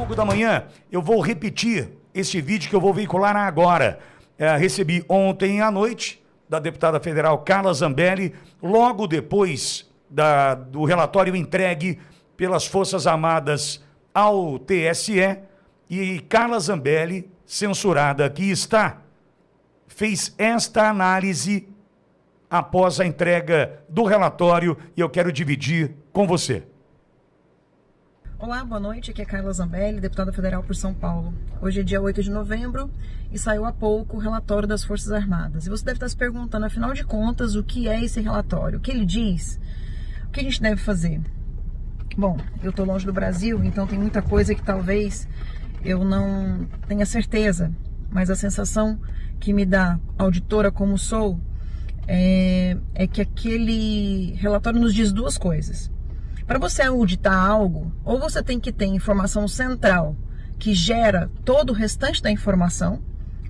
longo da manhã, eu vou repetir esse vídeo que eu vou veicular agora. Recebi ontem à noite da deputada federal Carla Zambelli, logo depois do relatório entregue pelas Forças Armadas ao TSE, e Carla Zambelli, censurada aqui está, fez esta análise após a entrega do relatório e eu quero dividir com você. Olá, boa noite, aqui é Carla Zambelli, deputada federal por São Paulo. Hoje é dia 8 de novembro e saiu há pouco o relatório das Forças Armadas. E você deve estar se perguntando, afinal de contas, o que é esse relatório? O que ele diz? O que a gente deve fazer? Bom, eu estou longe do Brasil, então tem muita coisa que talvez eu não tenha certeza, mas a sensação que me dá, auditora como sou, é que aquele relatório nos diz duas coisas. Para você auditar algo, ou você tem que ter informação central que gera todo o restante da informação,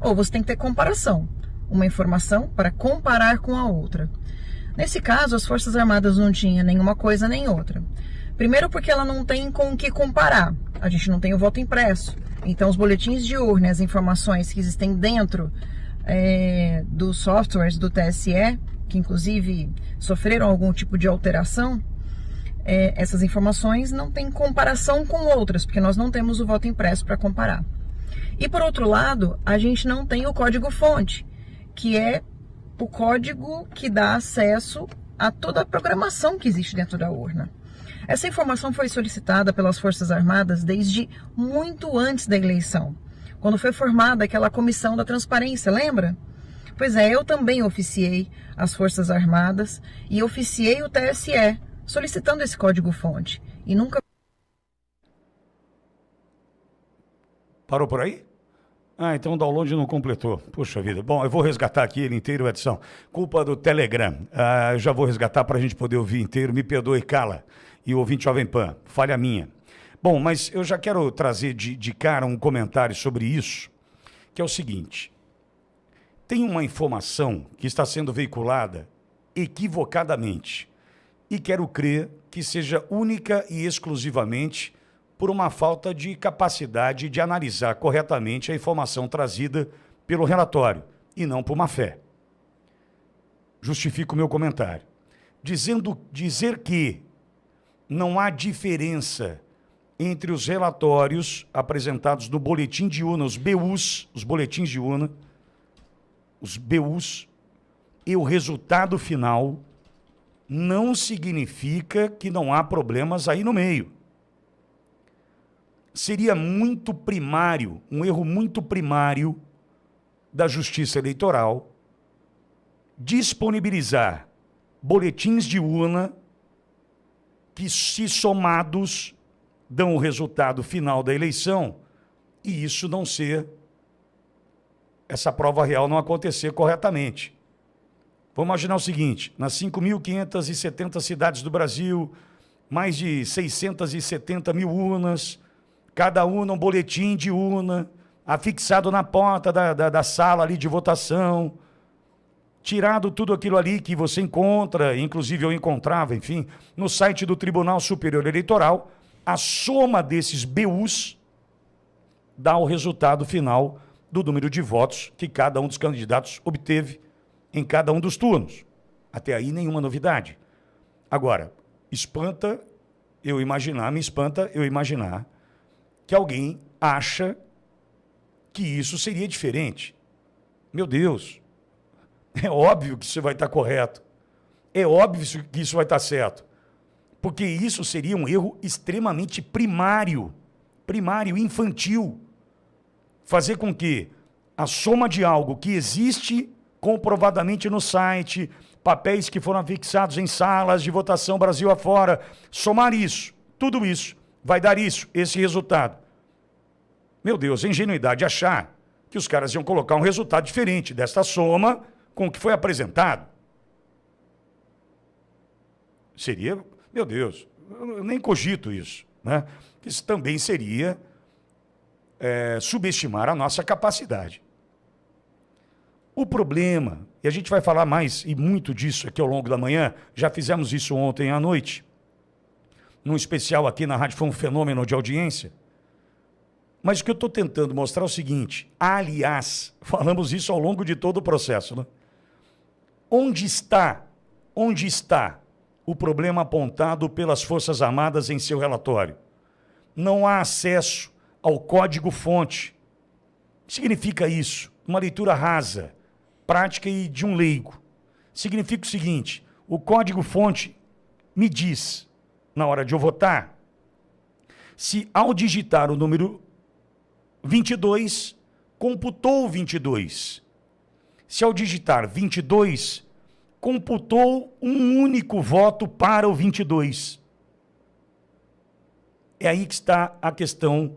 ou você tem que ter comparação, uma informação para comparar com a outra. Nesse caso, as Forças Armadas não tinham nenhuma coisa nem outra. Primeiro porque ela não tem com o que comparar, a gente não tem o voto impresso, então os boletins de urna, as informações que existem dentro dos softwares do TSE, que inclusive sofreram algum tipo de alteração, essas informações não têm comparação com outras, porque nós não temos o voto impresso para comparar. E por outro lado, a gente não tem o código-fonte, que é o código que dá acesso a toda a programação que existe dentro da urna. Essa informação foi solicitada pelas Forças Armadas desde muito antes da eleição, quando foi formada aquela comissão da transparência, lembra? Pois é, eu também oficiei as Forças Armadas e oficiei o TSE, solicitando esse código-fonte. E nunca... Parou por aí? Então o download não completou. Puxa vida. Bom, eu vou resgatar aqui ele inteiro, Edson. Culpa do Telegram. Eu já vou resgatar para a gente poder ouvir inteiro. Me perdoe, Carla. E o ouvinte Jovem Pan. Falha minha. Bom, mas eu já quero trazer de cara um comentário sobre isso, que é o seguinte. Tem uma informação que está sendo veiculada equivocadamente. E quero crer que seja única e exclusivamente por uma falta de capacidade de analisar corretamente a informação trazida pelo relatório, e não por má fé. Justifico o meu comentário. Dizer que não há diferença entre os relatórios apresentados no boletim de urna, os BUs, os boletins de urna, os BUs, e o resultado final, não significa que não há problemas aí no meio. Seria muito primário, um erro muito primário da Justiça Eleitoral disponibilizar boletins de urna que, se somados, dão o resultado final da eleição e isso não ser, essa prova real não acontecer corretamente. Vamos imaginar o seguinte, nas 5.570 cidades do Brasil, mais de 670 mil urnas, cada urna um boletim de urna, afixado na porta da sala ali de votação, tirado tudo aquilo ali que você encontra, inclusive eu encontrava, enfim, no site do Tribunal Superior Eleitoral, a soma desses BUs dá o resultado final do número de votos que cada um dos candidatos obteve em cada um dos turnos. Até aí nenhuma novidade. Agora, me espanta eu imaginar que alguém acha que isso seria diferente. Meu Deus, é óbvio que isso vai estar correto. É óbvio que isso vai estar certo. Porque isso seria um erro extremamente primário, infantil. Fazer com que a soma de algo que existe comprovadamente no site, papéis que foram fixados em salas de votação Brasil afora, somar isso, tudo isso, vai dar isso, esse resultado. Meu Deus, é ingenuidade achar que os caras iam colocar um resultado diferente desta soma com o que foi apresentado. Seria, meu Deus, eu nem cogito isso, né? Isso também seria subestimar a nossa capacidade. O problema, e a gente vai falar mais e muito disso aqui ao longo da manhã, já fizemos isso ontem à noite, num especial aqui na rádio, foi um fenômeno de audiência. Mas o que eu estou tentando mostrar é o seguinte, aliás, falamos isso ao longo de todo o processo, né? Onde está o problema apontado pelas Forças Armadas em seu relatório? Não há acesso ao código-fonte. O que significa isso? Uma leitura rasa, prática e de um leigo. Significa o seguinte, o código-fonte me diz, na hora de eu votar, se ao digitar o número 22, computou 22. Se ao digitar 22, computou um único voto para o 22. É aí que está a questão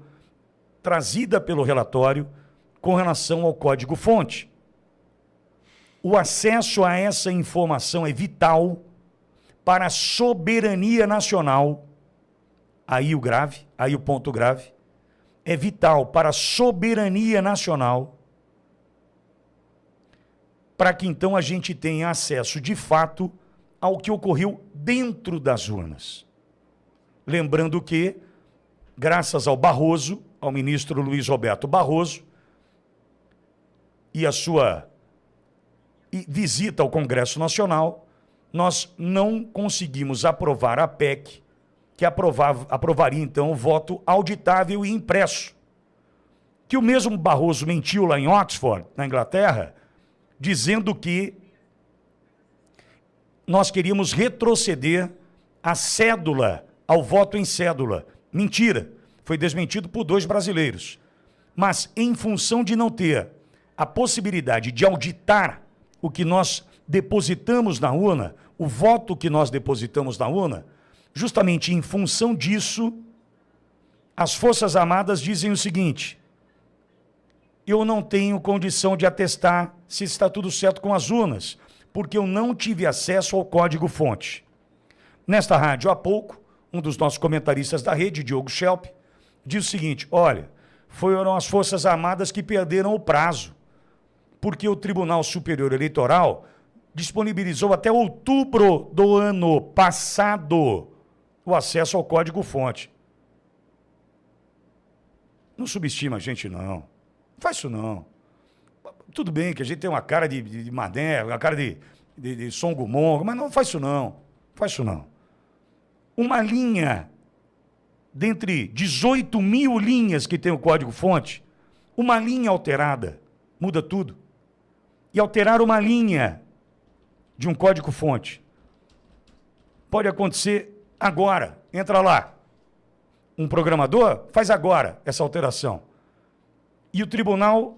trazida pelo relatório com relação ao código-fonte. O acesso a essa informação é vital para a soberania nacional. Aí o ponto grave. É vital para a soberania nacional, para que então a gente tenha acesso de fato ao que ocorreu dentro das urnas. Lembrando que, graças ao Barroso, ao ministro Luiz Roberto Barroso, e a sua visita ao Congresso Nacional, nós não conseguimos aprovar a PEC, que aprovaria então o voto auditável e impresso. Que o mesmo Barroso mentiu lá em Oxford, na Inglaterra, dizendo que nós queríamos retroceder a cédula, ao voto em cédula. Mentira, foi desmentido por 2 brasileiros. Mas em função de não ter a possibilidade de auditar o que nós depositamos na urna, o voto que nós depositamos na urna, justamente em função disso, as Forças Armadas dizem o seguinte: eu não tenho condição de atestar se está tudo certo com as urnas, porque eu não tive acesso ao código-fonte. Nesta rádio, há pouco, um dos nossos comentaristas da rede, Diogo Schelp, diz o seguinte: olha, foram as Forças Armadas que perderam o prazo, porque o Tribunal Superior Eleitoral disponibilizou até outubro do ano passado o acesso ao código-fonte. Não subestima a gente, não. Faz isso, não. Tudo bem que a gente tem uma cara de mané, uma cara de songo-mongo, mas não faz isso, não. Faz isso, não. Uma linha, dentre 18 mil linhas que tem o código-fonte, uma linha alterada muda tudo. E alterar uma linha de um código-fonte pode acontecer agora. Entra lá. Um programador faz agora essa alteração. E o tribunal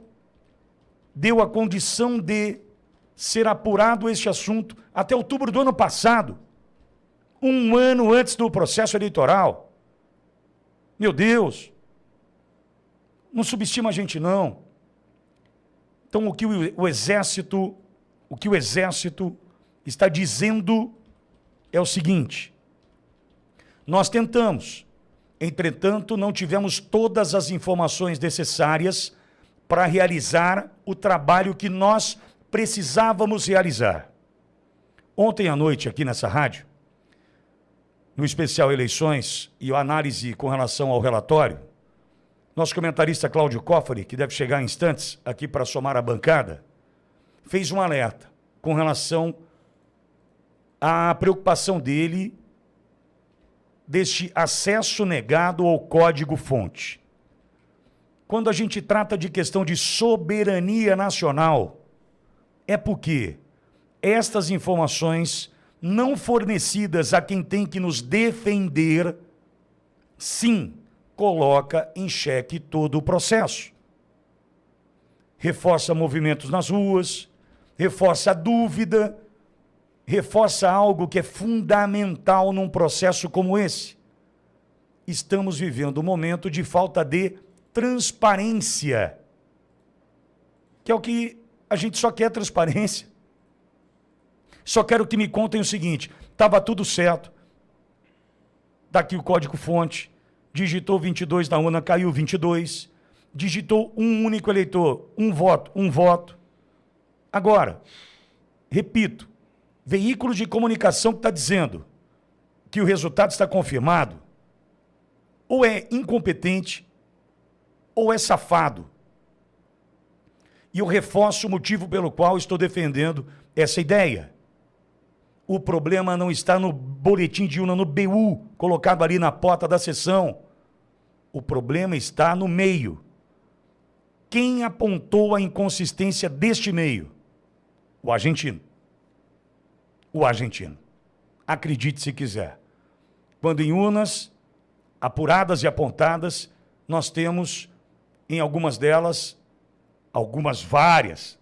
deu a condição de ser apurado este assunto até outubro do ano passado, um ano antes do processo eleitoral. Meu Deus! Não subestima a gente, não. Então, o que o Exército está dizendo é o seguinte: nós tentamos, entretanto, não tivemos todas as informações necessárias para realizar o trabalho que nós precisávamos realizar. Ontem à noite, aqui nessa rádio, no especial Eleições e a análise com relação ao relatório, nosso comentarista Cláudio Coffari, que deve chegar em instantes aqui para somar a bancada, fez um alerta com relação à preocupação dele deste acesso negado ao código-fonte. Quando a gente trata de questão de soberania nacional, é porque estas informações não fornecidas a quem tem que nos defender, sim, coloca em xeque todo o processo. Reforça movimentos nas ruas, reforça a dúvida, reforça algo que é fundamental num processo como esse. Estamos vivendo um momento de falta de transparência, que é o que a gente só quer, transparência. Só quero que me contem o seguinte: estava tudo certo, está aqui o código-fonte, digitou 22 na urna, caiu 22, digitou um único eleitor, um voto. Agora, repito, veículo de comunicação que está dizendo que o resultado está confirmado, ou é incompetente, ou é safado. E eu reforço o motivo pelo qual estou defendendo essa ideia. O problema não está no boletim de urna, no BU, colocado ali na porta da sessão. O problema está no meio. Quem apontou a inconsistência deste meio? O argentino. O argentino. Acredite se quiser. Quando em urnas apuradas e apontadas, nós temos, em algumas delas, algumas várias,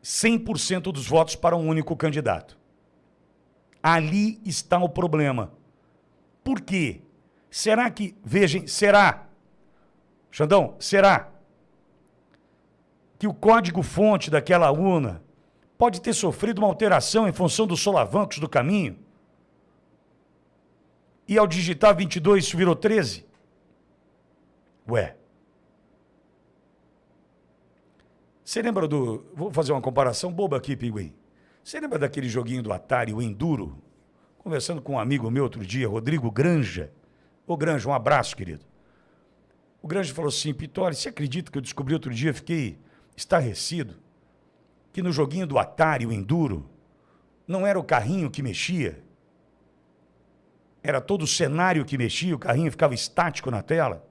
100% dos votos para um único candidato. Ali está o problema. Por quê? Será que, vejam, Xandão, será que o código-fonte daquela urna pode ter sofrido uma alteração em função dos solavancos do caminho? E ao digitar 22 isso virou 13? Ué. Você lembra do... Vou fazer uma comparação boba aqui, Pinguim. Você lembra daquele joguinho do Atari, o Enduro? Conversando com um amigo meu outro dia, Rodrigo Granja. Ô Granja, um abraço, querido. O Granja falou assim, Pitori, você acredita que eu descobri outro dia, fiquei estarrecido, que no joguinho do Atari, o Enduro, não era o carrinho que mexia, era todo o cenário que mexia, o carrinho ficava estático na tela?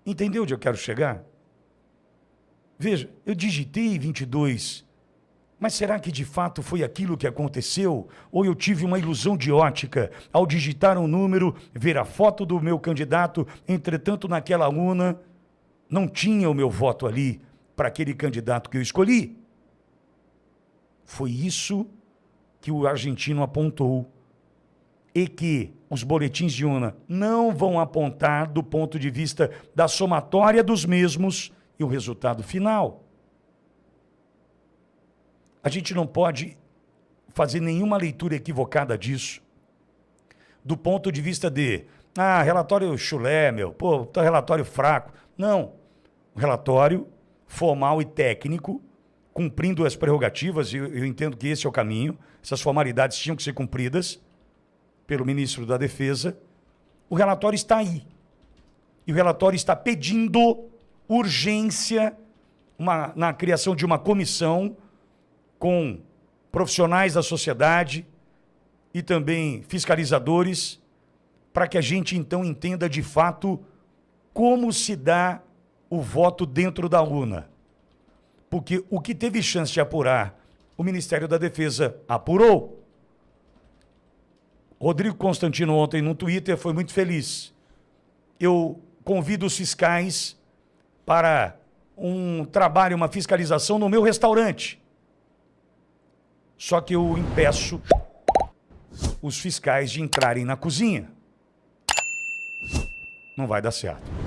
Entendeu onde eu quero chegar? Veja, eu digitei 22, mas será que de fato foi aquilo que aconteceu? Ou eu tive uma ilusão de ótica ao digitar um número, ver a foto do meu candidato, entretanto naquela urna não tinha o meu voto ali para aquele candidato que eu escolhi? Foi isso que o argentino apontou e que os boletins de urna não vão apontar do ponto de vista da somatória dos mesmos e o resultado final. A gente não pode fazer nenhuma leitura equivocada disso, do ponto de vista de, relatório chulé, tá relatório fraco. Não, um relatório formal e técnico, cumprindo as prerrogativas, e eu entendo que esse é o caminho, essas formalidades tinham que ser cumpridas pelo ministro da Defesa. O relatório está aí. E o relatório está pedindo urgência na criação de uma comissão com profissionais da sociedade e também fiscalizadores, para que a gente então entenda de fato como se dá o voto dentro da urna. Porque o que teve chance de apurar, o Ministério da Defesa apurou. Rodrigo Constantino ontem no Twitter foi muito feliz. Eu convido os fiscais para um trabalho, uma fiscalização no meu restaurante. Só que eu impeço os fiscais de entrarem na cozinha. Não vai dar certo.